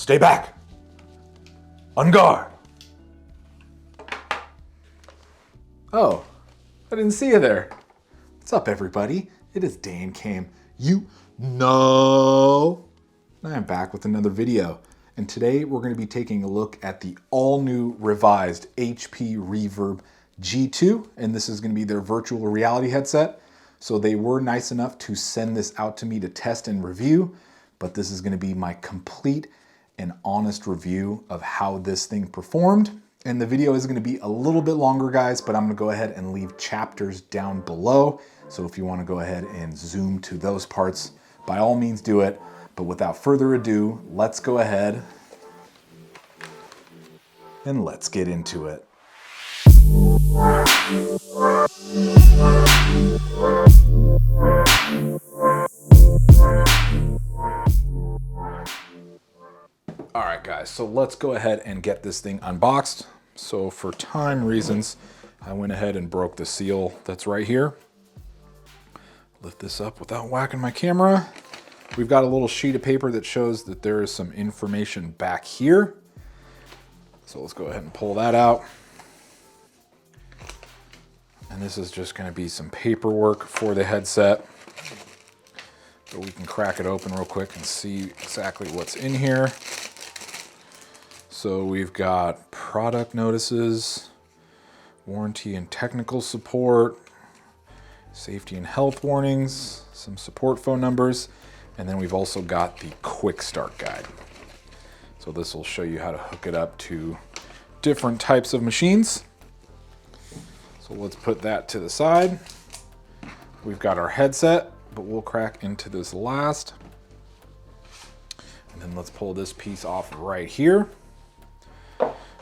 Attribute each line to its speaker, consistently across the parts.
Speaker 1: Stay back! On guard!
Speaker 2: Oh, I didn't see you there. What's up, everybody? It is Dankamyouknow. I am back with another video. And today we're going to be taking a look at the all-new revised HP Reverb G2. And this is going to be their virtual reality headset. So they were nice enough to send this out to me to test and review. But this is going to be my complete and honest review of how this thing performed. And the video is going to be a little bit longer, guys, but I'm going to go ahead and leave chapters down below. So if you want to go ahead and zoom to those parts, by all means do it. But without further ado, let's go ahead and let's get into it. All right, guys, so let's go ahead and get this thing unboxed. So for time reasons, I went ahead and broke the seal that's right here. Lift this up without whacking my camera. We've got a little sheet of paper that shows that there is some information back here. So let's go ahead and pull that out. And this is just going to be some paperwork for the headset. But we can crack it open real quick and see exactly what's in here. So we've got product notices, warranty and technical support, safety and health warnings, some support phone numbers, and then we've also got the quick start guide. So this will show you how to hook it up to different types of machines. So let's put that to the side. We've got our headset, but we'll crack into this last. And then let's pull this piece off right here.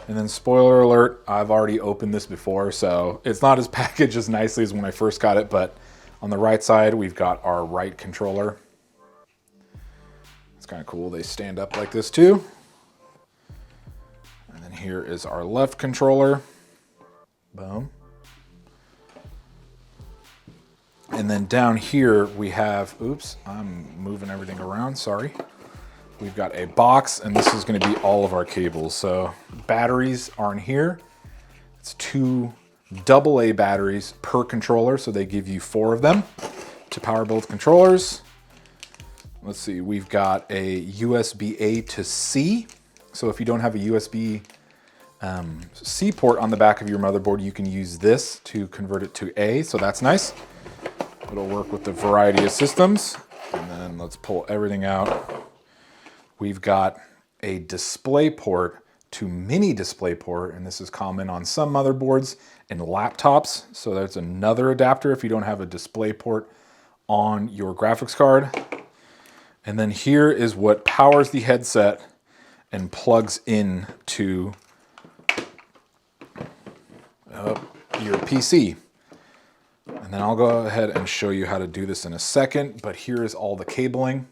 Speaker 2: And then spoiler alert, I've already opened this before, so it's not as packaged as nicely as when I first got it, but on the right side, we've got our right controller. It's kind of cool. They stand up like this too. And then here is our left controller. Boom. And then down here we have, oops, I'm moving everything around, sorry. We've got a box, and this is going to be all of our cables. So batteries are in here. It's 2 AA batteries per controller, so they give you 4 of them to power both controllers. Let's see, we've got a USB-A to C. So if you don't have a USB-C port on the back of your motherboard, you can use this to convert it to A, so that's nice. It'll work with the variety of systems. And then let's pull everything out. We've got a display port to mini display port, and this is common on some motherboards and laptops. So there's another adapter if you don't have a display port on your graphics card. And then here is what powers the headset and plugs in to your PC. And then I'll go ahead and show you how to do this in a second, but here is all the cabling.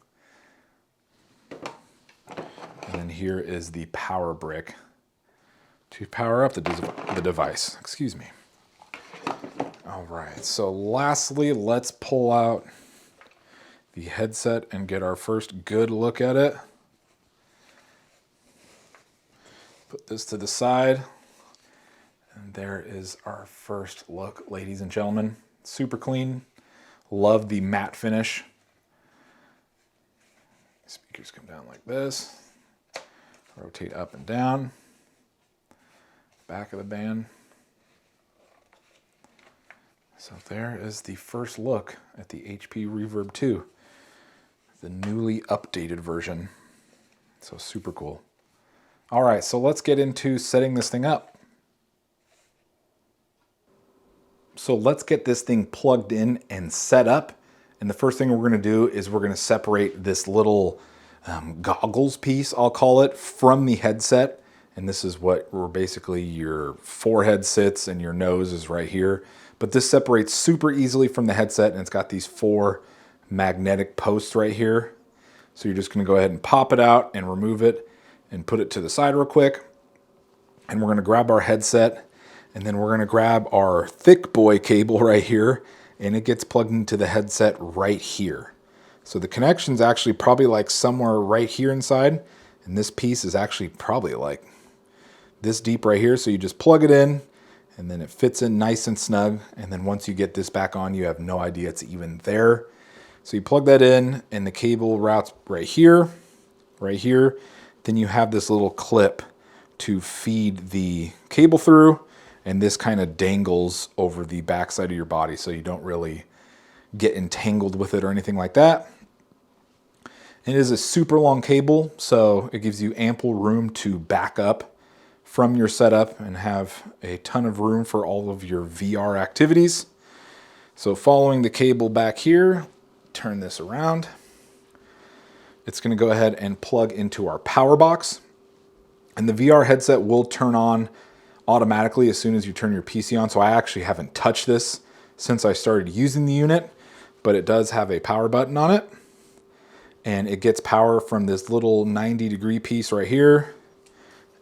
Speaker 2: And then here is the power brick to power up the device. Excuse me. All right, so lastly, let's pull out the headset and get our first good look at it. Put this to the side. And there is our first look, ladies and gentlemen. Super clean. Love the matte finish. Speakers come down like this. Rotate up and down. Back of the band. So there is the first look at the HP Reverb 2. The newly updated version. So super cool. All right, so let's get into setting this thing up. So let's get this thing plugged in and set up. And the first thing we're going to do is we're going to separate this little goggles piece, I'll call it, from the headset. And this is where basically your forehead sits and your nose is right here. But this separates super easily from the headset, and it's got these 4 magnetic posts right here. So you're just gonna go ahead and pop it out and remove it and put it to the side real quick. And we're gonna grab our headset, and then we're gonna grab our thick boy cable right here, and it gets plugged into the headset right here. So the connection's actually probably like somewhere right here inside, and this piece is actually probably like this deep right here. So you just plug it in, and then it fits in nice and snug. And then once you get this back on, you have no idea it's even there. So you plug that in, and the cable routes right here, right here. Then you have this little clip to feed the cable through, and this kind of dangles over the backside of your body so you don't really get entangled with it or anything like that. It is a super long cable, so it gives you ample room to back up from your setup and have a ton of room for all of your VR activities. So following the cable back here, turn this around. It's going to go ahead and plug into our power box. And the VR headset will turn on automatically as soon as you turn your PC on. So I actually haven't touched this since I started using the unit, but it does have a power button on it. And it gets power from this little 90-degree piece right here.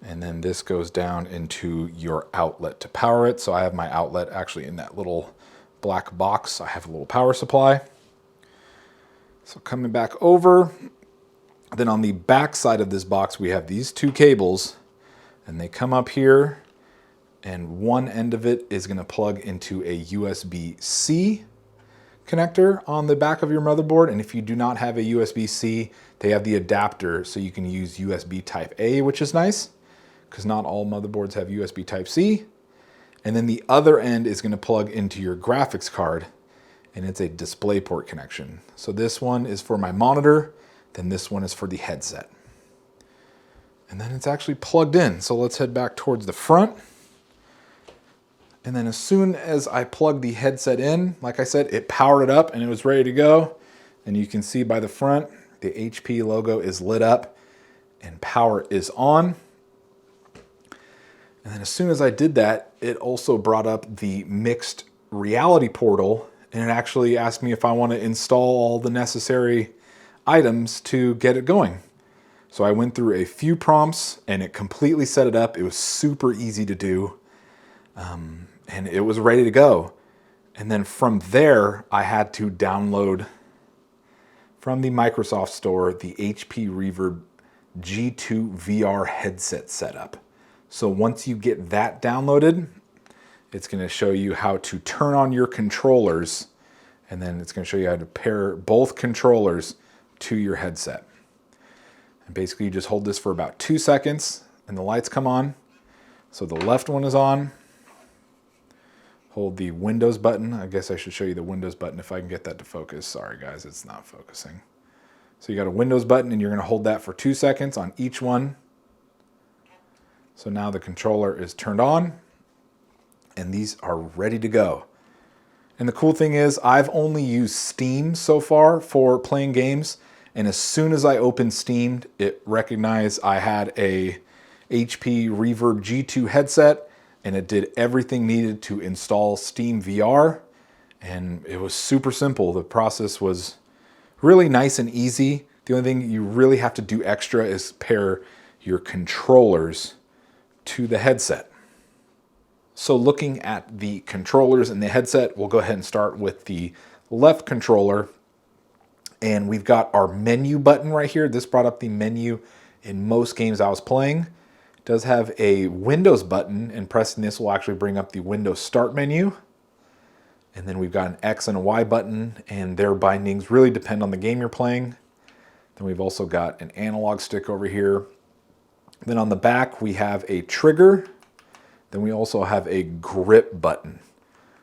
Speaker 2: And then this goes down into your outlet to power it. So I have my outlet actually in that little black box. I have a little power supply. So coming back over, then on the back side of this box, we have these 2 cables, and they come up here, and one end of it is going to plug into a USB-C connector on the back of your motherboard. And if you do not have a USB-C, they have the adapter, so you can use USB Type A, which is nice, because not all motherboards have USB Type C. And then the other end is going to plug into your graphics card, and it's a DisplayPort connection. So this one is for my monitor, then this one is for the headset. And then it's actually plugged in. So let's head back towards the front. And then as soon as I plug the headset in, like I said, it powered it up and it was ready to go. And you can see by the front, the HP logo is lit up and power is on. And then as soon as I did that, it also brought up the mixed reality portal, and it actually asked me if I want to install all the necessary items to get it going. So I went through a few prompts and it completely set it up. It was super easy to do, and it was ready to go. And then from there, I had to download from the Microsoft Store the HP Reverb G2 VR headset setup. So once you get that downloaded, it's going to show you how to turn on your controllers, and then it's going to show you how to pair both controllers to your headset. And basically you just hold this for about 2 seconds and the lights come on. So the left one is on. Hold the Windows button. I guess I should show you the Windows button if I can get that to focus. Sorry guys, it's not focusing. So you got a Windows button and you're going to hold that for 2 seconds on each one. So now the controller is turned on and these are ready to go. And the cool thing is I've only used Steam so far for playing games. And as soon as I opened Steam, it recognized I had a HP Reverb G2 headset, and it did everything needed to install Steam VR. And it was super simple. The process was really nice and easy. The only thing you really have to do extra is pair your controllers to the headset. So looking at the controllers and the headset, we'll go ahead and start with the left controller. And we've got our menu button right here. This brought up the menu in most games I was playing. It does have a Windows button, and pressing this will actually bring up the Windows Start menu. And then we've got an X and a Y button, and their bindings really depend on the game you're playing. Then we've also got an analog stick over here. Then on the back, we have a trigger. Then we also have a grip button.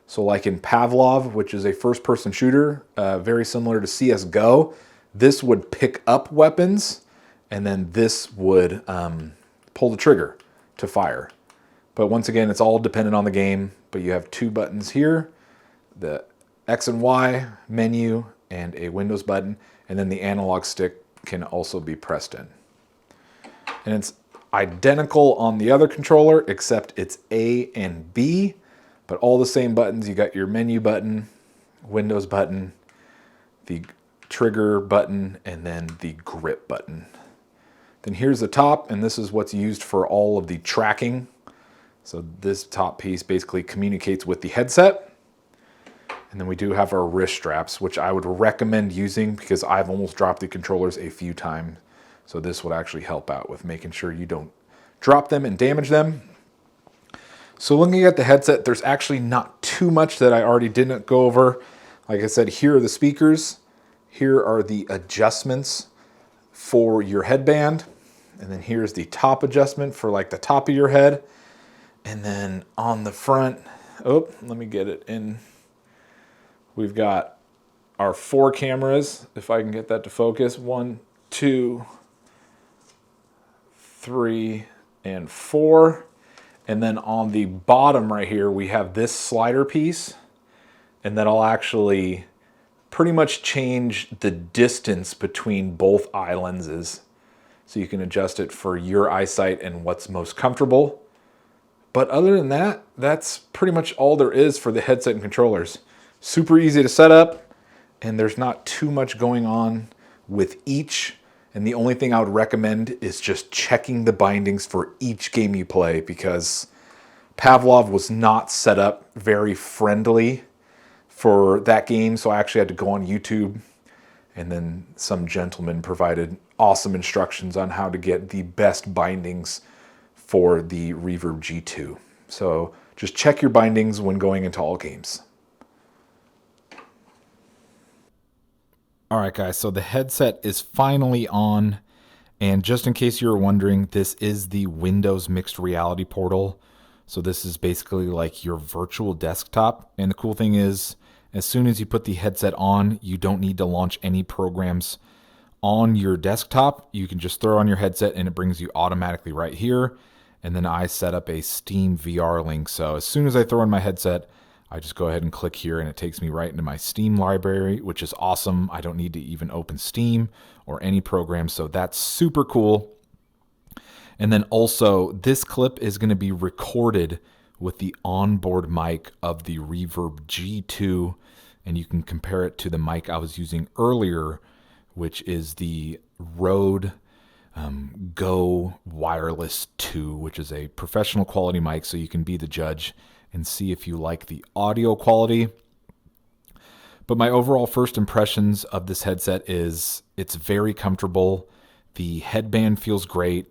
Speaker 2: So like in Pavlov, which is a first-person shooter, very similar to CSGO, this would pick up weapons, and then this would pull the trigger to fire. But once again, it's all dependent on the game, but you have 2 buttons here, the X and Y menu and a Windows button, and then the analog stick can also be pressed in. And it's identical on the other controller, except it's A and B, but all the same buttons. You got your menu button, Windows button, the trigger button, and then the grip button. Then here's the top, and this is what's used for all of the tracking. So this top piece basically communicates with the headset. And then we do have our wrist straps, which I would recommend using because I've almost dropped the controllers a few times. So this would actually help out with making sure you don't drop them and damage them. So looking at the headset, there's actually not too much that I already didn't go over. Like I said, here are the speakers. Here are the adjustments for your headband. And then here's the top adjustment for like the top of your head. And then on the front, oh, let me get it in. We've got our 4 cameras, if I can get that to focus. 1, 2, 3, and 4. And then on the bottom right here, we have this slider piece. And that'll actually pretty much change the distance between both eye lenses. So you can adjust it for your eyesight and what's most comfortable. But other than that, that's pretty much all there is for the headset and controllers. Super easy to set up, and there's not too much going on with each. And the only thing I would recommend is just checking the bindings for each game you play, because Pavlov was not set up very friendly for that game. So I actually had to go on YouTube, and then some gentleman provided awesome instructions on how to get the best bindings for the Reverb G2. So just check your bindings when going into all games. All right, guys, so the headset is finally on. And just in case you were wondering, this is the Windows Mixed Reality Portal. So this is basically like your virtual desktop. And the cool thing is, as soon as you put the headset on, you don't need to launch any programs on your desktop. You can just throw on your headset and it brings you automatically right here. And then I set up a Steam VR link. So as soon as I throw in my headset, I just go ahead and click here and it takes me right into my Steam library, which is awesome. I don't need to even open Steam or any program. So that's super cool. And then also this clip is going to be recorded with the onboard mic of the Reverb G2. And you can compare it to the mic I was using earlier, which is the Rode Go Wireless 2, which is a professional quality mic. So you can be the judge and see if you like the audio quality. But my overall first impressions of this headset is it's very comfortable. The headband feels great.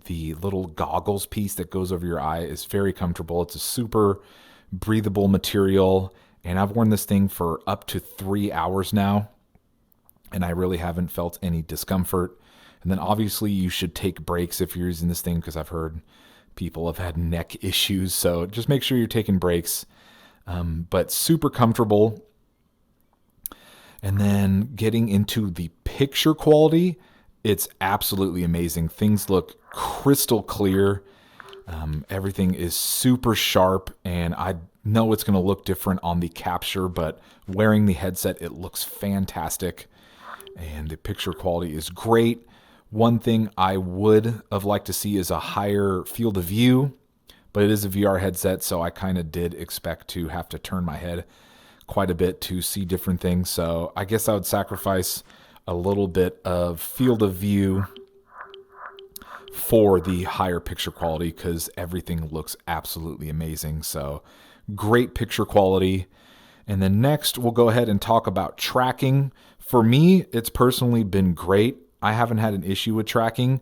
Speaker 2: The little goggles piece that goes over your eye is very comfortable. It's a super breathable material. And I've worn this thing for up to 3 hours now, and I really haven't felt any discomfort. And then obviously you should take breaks if you're using this thing, because I've heard people have had neck issues. So just make sure you're taking breaks. But super comfortable. And then getting into the picture quality, it's absolutely amazing. Things look crystal clear. Everything is super sharp, and I know it's going to look different on the capture, but wearing the headset, it looks fantastic. And the picture quality is great. One thing I would have liked to see is a higher field of view, but it is a VR headset, so I kind of did expect to have to turn my head quite a bit to see different things. So I guess I would sacrifice a little bit of field of view for the higher picture quality, because everything looks absolutely amazing. So great picture quality. And then next we'll go ahead and talk about tracking. For me, it's personally been great. I haven't had an issue with tracking.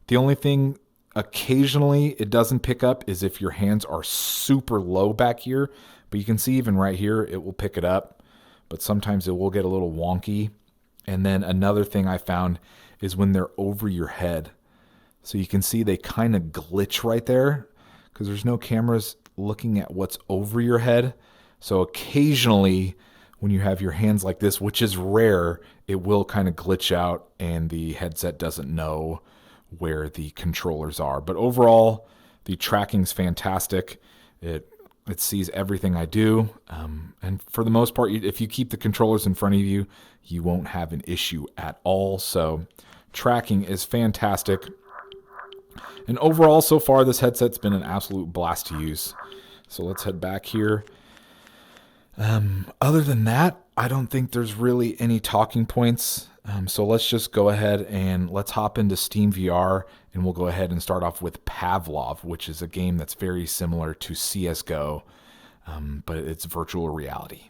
Speaker 2: The only thing occasionally it doesn't pick up is if your hands are super low back here, but you can see even right here, it will pick it up, but sometimes it will get a little wonky. And then another thing I found is when they're over your head. So you can see they kind of glitch right there because there's no cameras looking at what's over your head. So occasionally when you have your hands like this, which is rare, it will kind of glitch out and the headset doesn't know where the controllers are. But overall, the tracking's fantastic. It sees everything I do. And for the most part, if you keep the controllers in front of you, you won't have an issue at all. So tracking is fantastic. And overall, so far, this headset's been an absolute blast to use. So let's head back here. Other than that, I don't think there's really any talking points. So let's just go ahead and let's hop into Steam VR, and we'll go ahead and start off with Pavlov, which is a game that's very similar to CSGO, but it's virtual reality.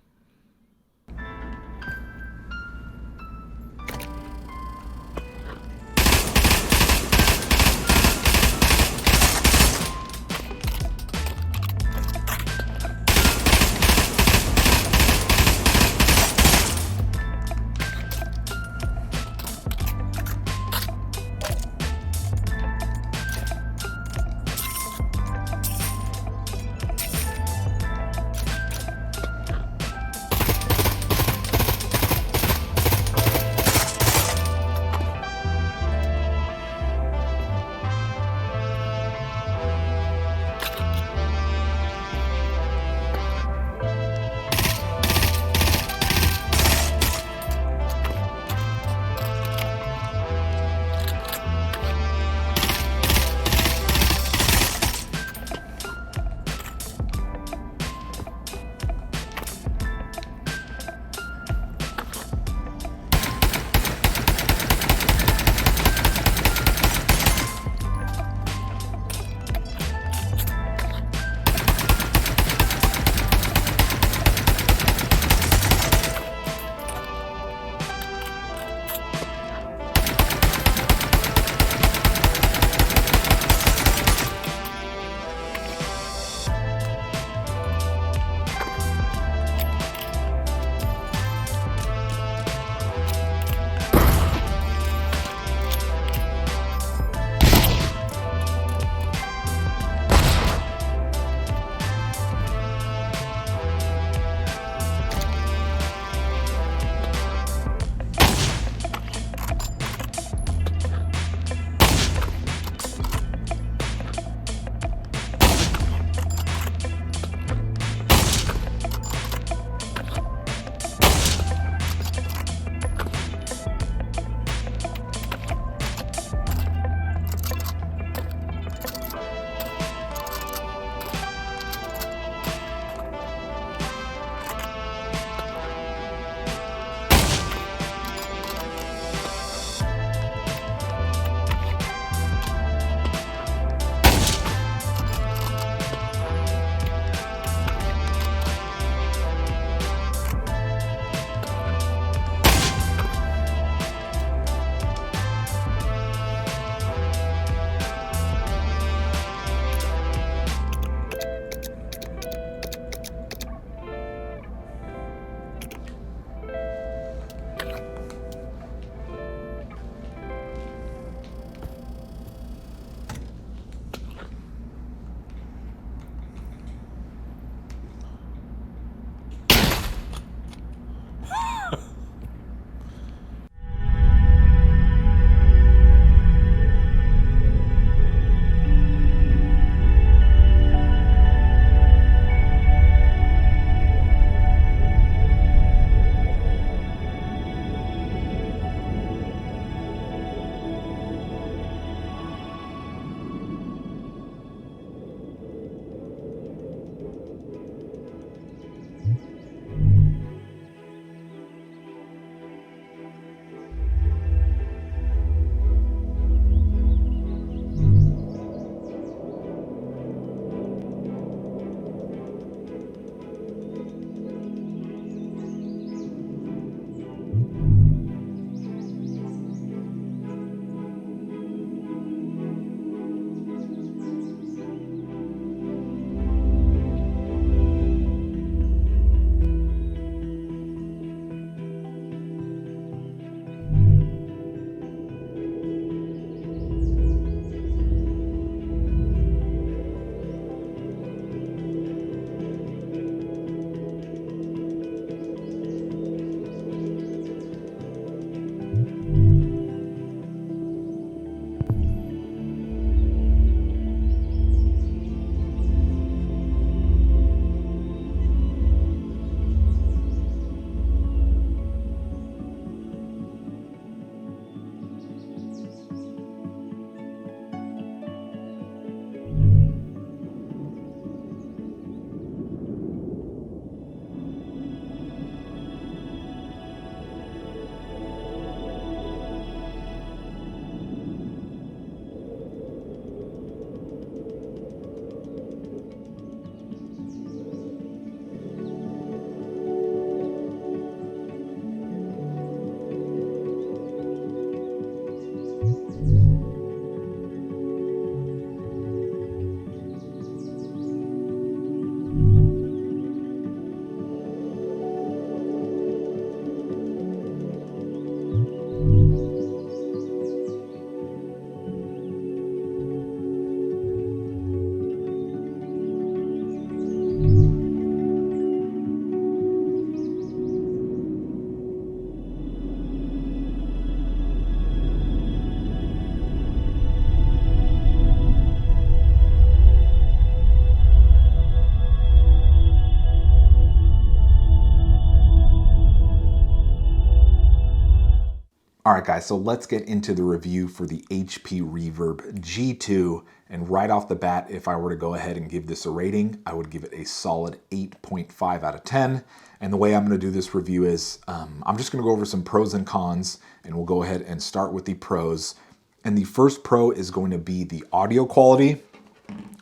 Speaker 2: All right, guys, so let's get into the review for the HP Reverb G2. And right off the bat, if I were to go ahead and give this a rating, I would give it a solid 8.5 out of 10. And the way I'm going to do this review is I'm just going to go over some pros and cons, and we'll go ahead and start with the pros. And the first pro is going to be the audio quality.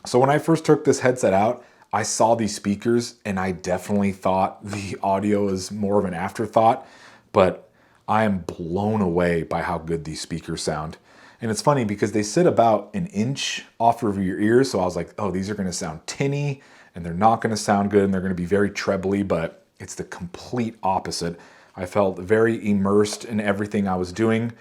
Speaker 2: So when I first took this headset out, I saw these speakers and I definitely thought the audio is more of an afterthought, but I am blown away by how good these speakers sound. And it's funny because they sit about an inch off of your ears. So I was like, oh, these are gonna sound tinny and they're not gonna sound good and they're gonna be very trebly, but it's the complete opposite. I felt very immersed in everything I was doing,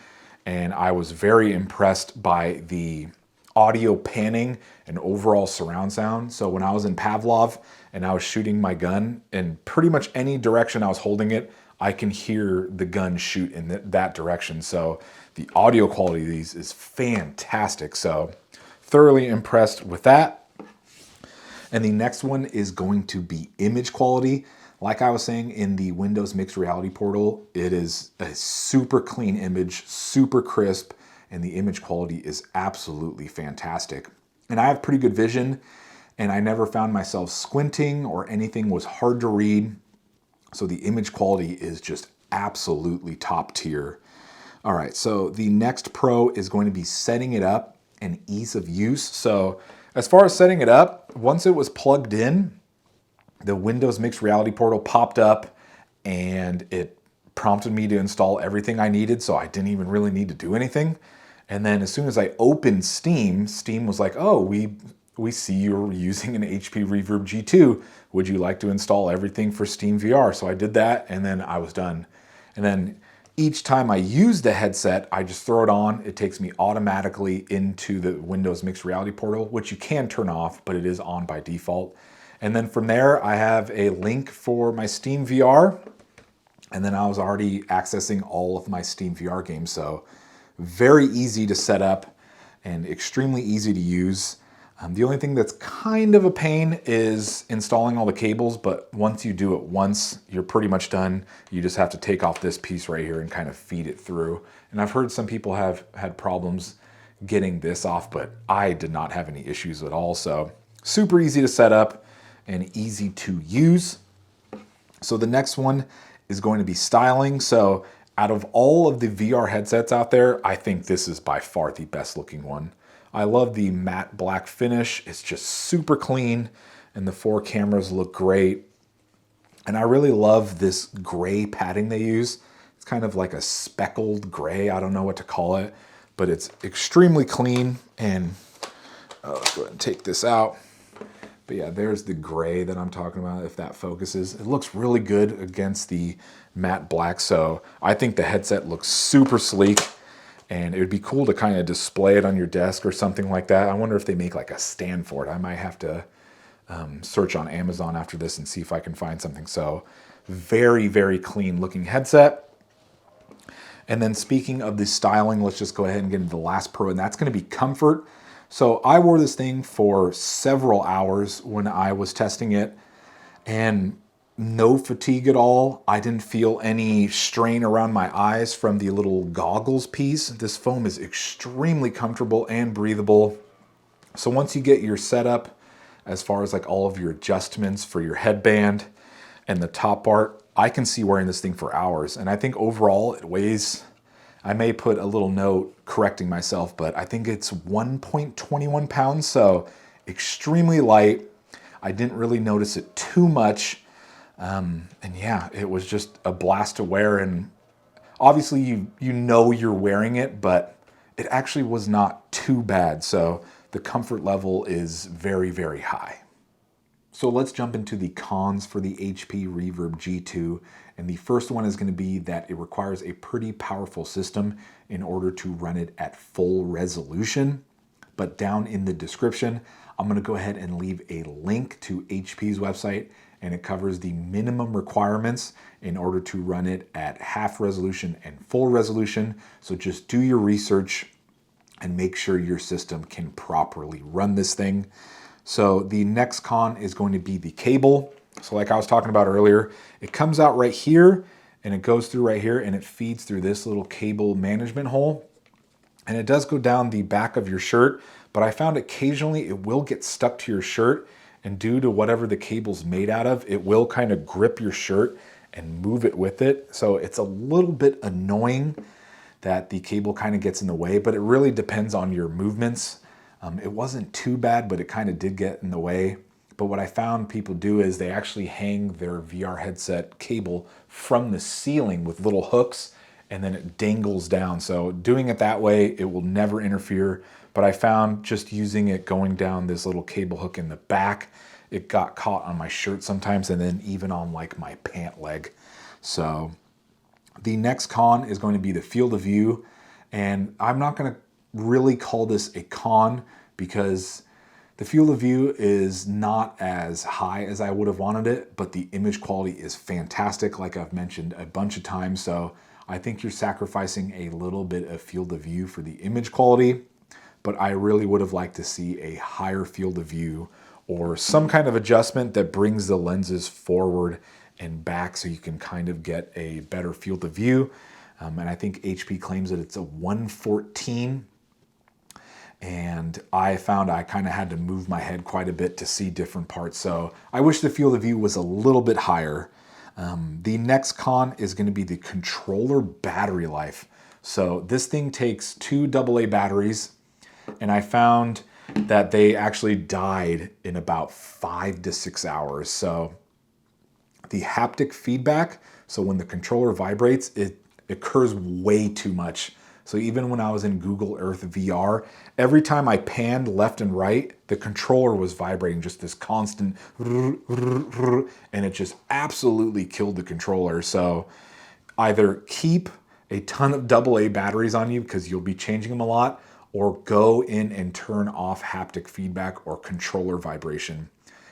Speaker 2: and I was very impressed by the audio panning and overall surround sound. So when I was in Pavlov and I was shooting my gun, in pretty much any direction I was holding it, I can hear the gun shoot in that direction. So the audio quality of these is fantastic. So thoroughly impressed with that. And the next one is going to be image quality. Like I was saying in the Windows Mixed Reality Portal, it is a super clean image, super crisp, and the image quality is absolutely fantastic. And I have pretty good vision, and I never found myself squinting or anything was hard to read. So the image quality is just absolutely top tier. All right, so the next pro is going to be setting it up and ease of use. So as far as setting it up, once it was plugged in, the Windows Mixed Reality Portal popped up and it prompted me to install everything I needed, so I didn't even really need to do anything. And then as soon as I opened Steam, Steam was like, oh, we see you're using an HP Reverb G2. Would you like to install everything for Steam VR? So I did that, and then I was done. And then each time I use the headset, I just throw it on. It takes me automatically into the Windows Mixed Reality Portal, which you can turn off, but it is on by default. And then from there, I have a link for my Steam VR. And then I was already accessing all of my Steam VR games. So very easy to set up and extremely easy to use. The only thing that's kind of a pain is installing all the cables, but once you do it once, you're pretty much done. You just have to take off this piece right here and kind of feed it through. And I've heard some people have had problems getting this off, but I did not have any issues at all. So super easy to set up and easy to use. So the next one is going to be styling. So out of all of the VR headsets out there, I think this is by far the best looking one. I love the matte black finish. It's just super clean and the 4 cameras look great. And I really love this gray padding they use. It's kind of like a speckled gray. I don't know what to call it, but it's extremely clean. And let's go ahead and take this out. But yeah, there's the gray that I'm talking about, if that focuses. It looks really good against the matte black. So I think the headset looks super sleek. And it would be cool to kind of display it on your desk or something like that. I wonder if they make like a stand for it. I might have to search on Amazon after this and see if I can find something. So very, very clean looking headset. And then speaking of the styling, let's just go ahead and get into the last pro, and that's going to be comfort. So I wore this thing for several hours when I was testing it, and no fatigue at all. I didn't feel any strain around my eyes from the little goggles piece. This foam is extremely comfortable and breathable. So once you get your setup, as far as like all of your adjustments for your headband and the top part, I can see wearing this thing for hours. And I think overall it weighs, I may put a little note correcting myself, but I think it's 1.21 pounds. So extremely light. I didn't really notice it too much. And yeah, it was just a blast to wear, and obviously you know you're wearing it, but it actually was not too bad. So the comfort level is very, very high. So let's jump into the cons for the HP Reverb G2. And the first one is going to be that it requires a pretty powerful system in order to run it at full resolution. But down in the description, I'm going to go ahead and leave a link to HP's website, and it covers the minimum requirements in order to run it at half resolution and full resolution. So just do your research and make sure your system can properly run this thing. So the next con is going to be the cable. So like I was talking about earlier, it comes out right here and it goes through right here and it feeds through this little cable management hole. And it does go down the back of your shirt, but I found occasionally it will get stuck to your shirt, and due to whatever the cable's made out of, it will kind of grip your shirt and move it with it. So it's a little bit annoying that the cable kind of gets in the way, but it really depends on your movements. It wasn't too bad, but it kind of did get in the way. But what I found people do is they actually hang their VR headset cable from the ceiling with little hooks, and then it dangles down. So doing it that way, it will never interfere. But I found just using it going down this little cable hook in the back, it got caught on my shirt sometimes, and then even on like my pant leg. So the next con is going to be the field of view. And I'm not going to really call this a con because the field of view is not as high as I would have wanted it, but the image quality is fantastic, like I've mentioned a bunch of times. So I think you're sacrificing a little bit of field of view for the image quality, but I really would have liked to see a higher field of view or some kind of adjustment that brings the lenses forward and back so you can kind of get a better field of view. And I think HP claims that it's a 114. And I found I kind of had to move my head quite a bit to see different parts. So I wish the field of view was a little bit higher. The next con is going to be the controller battery life. So this thing takes 2 AA batteries, and I found that they actually died in about 5 to 6 hours. So the haptic feedback, so when the controller vibrates, it occurs way too much. So even when I was in Google Earth VR, every time I panned left and right, the controller was vibrating just this constant, and it just absolutely killed the controller. So either keep a ton of AA batteries on you because you'll be changing them a lot, or go in and turn off haptic feedback or controller vibration.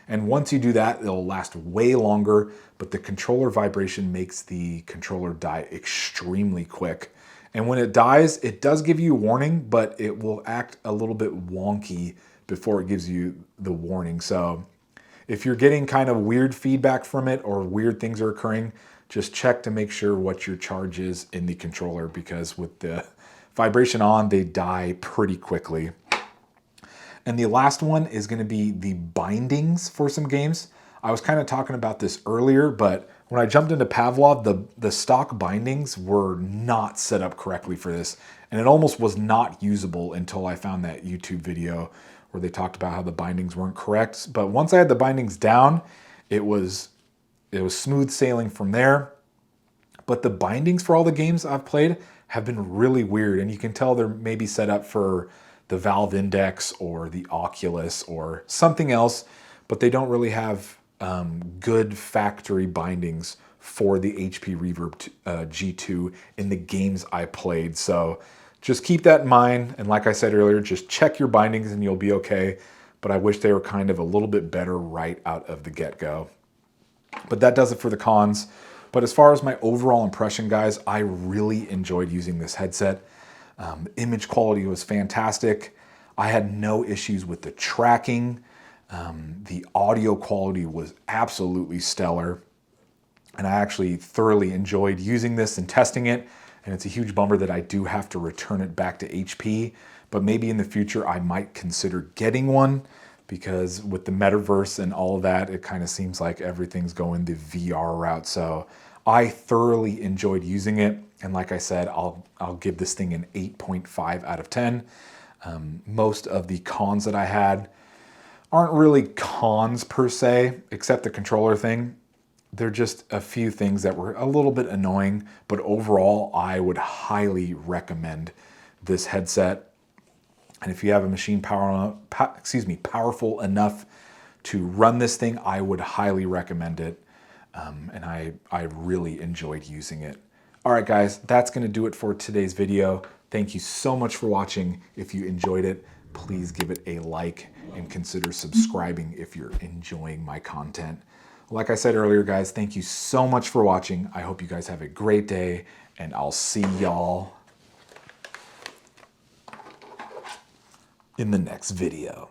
Speaker 2: And once you do that, it'll last way longer, but the controller vibration makes the controller die extremely quick. And when it dies, it does give you a warning, but it will act a little bit wonky before it gives you the warning. So if you're getting kind of weird feedback from it or weird things are occurring, just check to make sure what your charge is in the controller, because with the vibration on, they die pretty quickly. And the last one is going to be the bindings for some games. I was kind of talking about this earlier, but when I jumped into Pavlov, the stock bindings were not set up correctly for this. And it almost was not usable until I found that YouTube video where they talked about how the bindings weren't correct. But once I had the bindings down, it was smooth sailing from there. But the bindings for all the games I've played have been really weird. And you can tell they're maybe set up for the Valve Index or the Oculus or something else, but they don't really have good factory bindings for the HP Reverb G2 in the games I played. So just keep that in mind. And like I said earlier, just check your bindings and you'll be okay. But I wish they were kind of a little bit better right out of the get-go. But that does it for the cons. But as far as my overall impression, guys, I really enjoyed using this headset. Image quality was fantastic. I had no issues with the tracking. The audio quality was absolutely stellar. And I actually thoroughly enjoyed using this and testing it. And it's a huge bummer that I do have to return it back to HP. But maybe in the future, I might consider getting one, because with the metaverse and all of that, it kind of seems like everything's going the VR route. So I thoroughly enjoyed using it. And like I said, I'll give this thing an 8.5 out of 10. Most of the cons that I had aren't really cons per se, except the controller thing. They're just a few things that were a little bit annoying, but overall, I would highly recommend this headset. And if you have a machine powerful enough to run this thing, I would highly recommend it. And I really enjoyed using it. All right, guys, that's going to do it for today's video. Thank you so much for watching. If you enjoyed it, please give it a like and consider subscribing if you're enjoying my content. Like I said earlier, guys, thank you so much for watching. I hope you guys have a great day, and I'll see y'all in the next video.